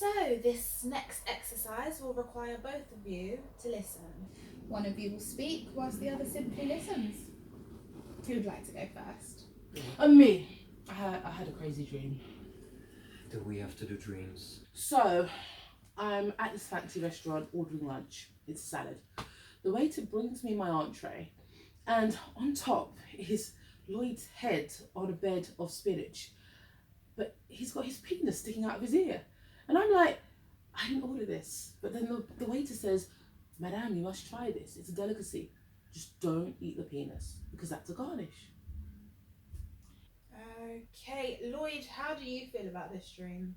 So, this next exercise will require both of you to listen. One of you will speak whilst the other simply listens. Who would like to go first? Me. I had a crazy dream. Do we have to do dreams? So, I'm at this fancy restaurant ordering lunch. It's salad. The waiter brings me my entree, and on top is Lloyd's head on a bed of spinach. But he's got his penis sticking out of his ear. And I'm like, I didn't order this. But then the waiter says, Madame, you must try this. It's a delicacy. Just don't eat the penis, because that's a garnish. Okay, Lloyd, how do you feel about this dream?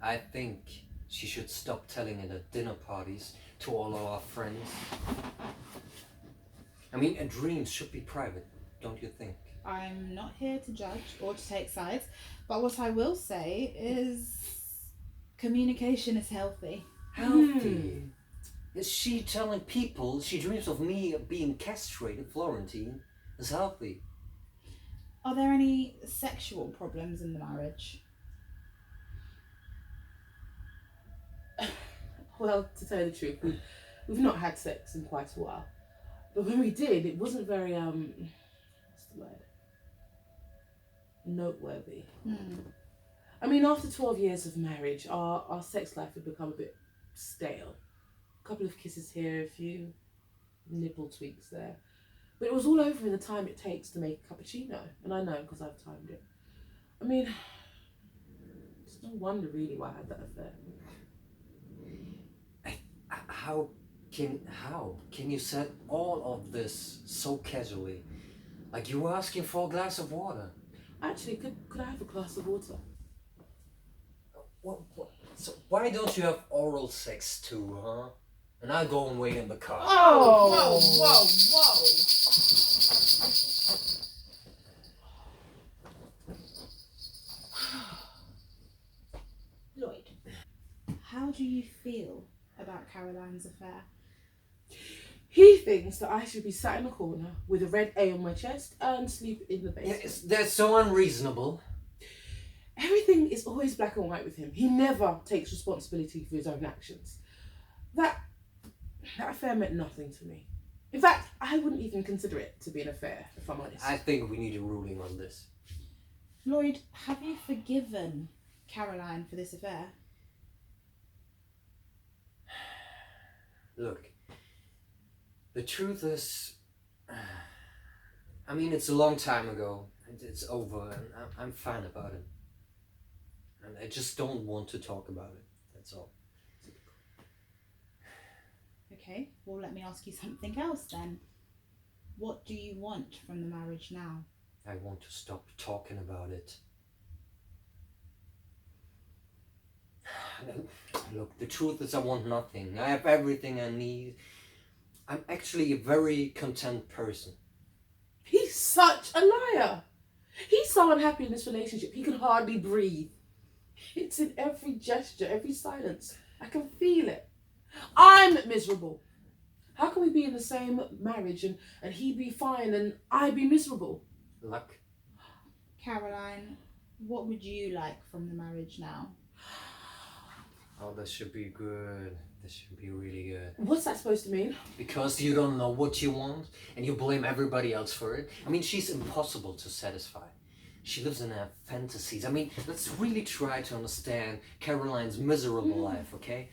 I think she should stop telling it at dinner parties to all of our friends. I mean, dreams should be private, don't you think? I'm not here to judge or to take sides, but what I will say is communication is healthy. Healthy? Is she telling people she dreams of me being castrated, Florentine, is healthy? Are there any sexual problems in the marriage? Well, to tell you the truth, we've not had sex in quite a while. But when we did, it wasn't very, what's the word? Noteworthy. I mean, after 12 years of marriage, our sex life had become a bit stale. A couple of kisses here, a few nipple tweaks there. But it was all over in the time it takes to make a cappuccino. And I know, because I've timed it. I mean, it's no wonder really why I had that affair. How can you say all of this so casually? Like you were asking for a glass of water. Actually, could I have a glass of water? What? So why don't you have oral sex too, huh? And I'll go and wait in the car. Oh! Whoa! Lloyd, how do you feel about Caroline's affair? He thinks that I should be sat in a corner with a red A on my chest and sleep in the basement. Yes, that's so unreasonable. Everything is always black and white with him. He never takes responsibility for his own actions. That affair meant nothing to me. In fact, I wouldn't even consider it to be an affair, if I'm honest. I think we need a ruling on this. Lloyd, have you forgiven Caroline for this affair? Look, the truth is, I mean, it's a long time ago. It's over, and I'm fine about it. And I just don't want to talk about it. That's all. Okay, well, let me ask you something else then. What do you want from the marriage now? I want to stop talking about it. Look, the truth is I want nothing. I have everything I need. I'm actually a very content person. He's such a liar. He's so unhappy in this relationship, he can hardly breathe. It's in every gesture, every silence. I can feel it. I'm miserable. How can we be in the same marriage and he be fine and I be miserable? Luck. Caroline, what would you like from the marriage now? Oh, this should be good. This should be really good. What's that supposed to mean? Because you don't know what you want and you blame everybody else for it. I mean, she's impossible to satisfy. She lives in her fantasies. I mean, let's really try to understand Caroline's miserable life, okay?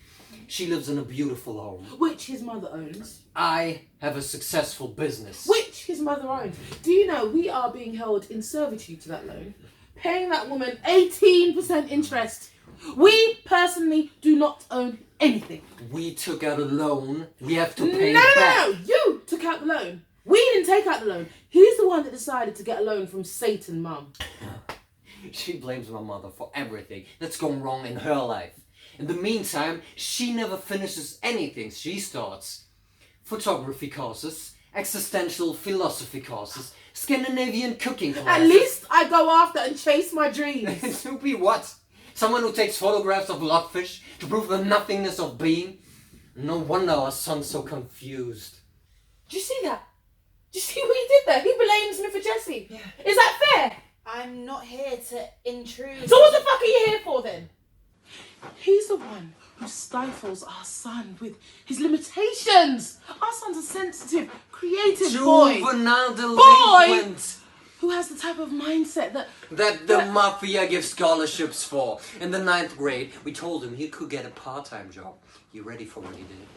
She lives in a beautiful home. Which his mother owns. I have a successful business. Which his mother owns. Do you know we are being held in servitude to that loan? Paying that woman 18% interest. We personally do not own anything. We took out a loan. We have to pay it back. No! You took out the loan. We didn't take out the loan. He's the one that decided to get a loan from Satan, Mum. She blames my mother for everything that's gone wrong in her life. In the meantime, she never finishes anything she starts. Photography courses, existential philosophy courses, Scandinavian cooking classes. At least I go after and chase my dreams. To be what? Someone who takes photographs of logfish to prove the nothingness of being? No wonder our son's so confused. Did you see that? Did you see what he did there? He blames me for Jessie. Yeah. Is that fair? I'm not here to intrude. So what the fuck are you here for then? the one who stifles our son with his limitations. Our son's a sensitive, creative boy. Juvenile delinquent. Who has the type of mindset That the mafia gives scholarships for. In the 9th grade, we told him he could get a part-time job. You ready for what he did?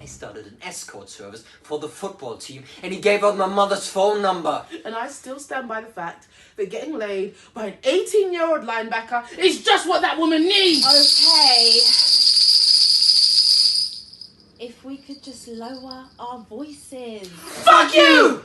I started an escort service for the football team, and he gave out my mother's phone number. And I still stand by the fact that getting laid by an 18-year-old linebacker is just what that woman needs. Okay. If we could just lower our voices. Fuck you!